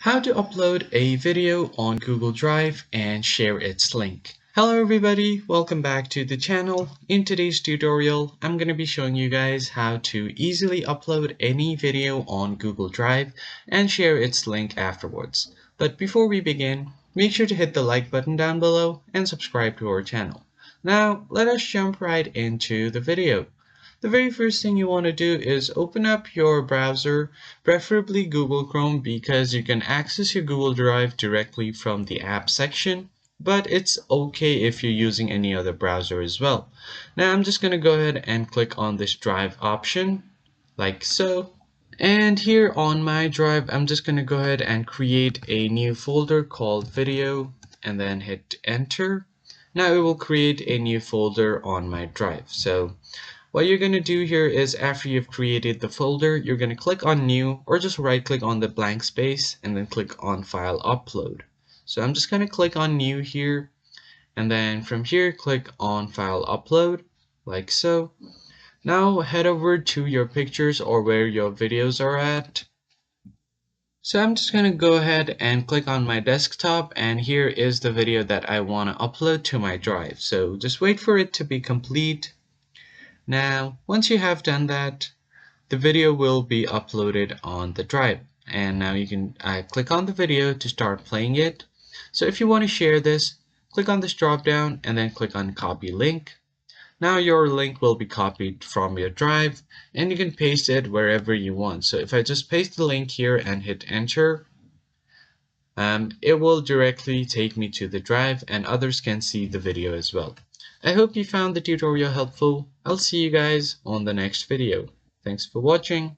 How to upload a video on Google Drive and share its link. Hello everybody, welcome back to the channel. In today's tutorial, I'm going to be showing you guys how to easily upload any video on Google Drive and share its link afterwards. But before we begin, make sure to hit the like button down below and subscribe to our channel. Now, let us jump right into the video. The very first thing you want to do is open up your browser, preferably Google Chrome, because you can access your Google Drive directly from the app section, but it's okay if you're using any other browser as well. Now I'm just going to go ahead and click on this drive option like so. And here on my drive, I'm just going to go ahead and create a new folder called video and then hit enter. Now it will create a new folder on my drive. So what you're going to do here is after you've created the folder, you're going to click on new or just right click on the blank space and then click on file upload. So I'm just going to click on new here and then from here click on file upload like so. Now head over to your pictures or where your videos are at. So I'm just going to go ahead and click on my desktop, and here is the video that I want to upload to my drive. So just wait for it to be complete. Now, once you have done that, the video will be uploaded on the drive. And now you can click on the video to start playing it. So if you want to share this, click on this drop down and then click on copy link. Now your link will be copied from your drive and you can paste it wherever you want. So if I just paste the link here and hit enter, it will directly take me to the drive and others can see the video as well. I hope you found the tutorial helpful. I'll see you guys on the next video. Thanks for watching.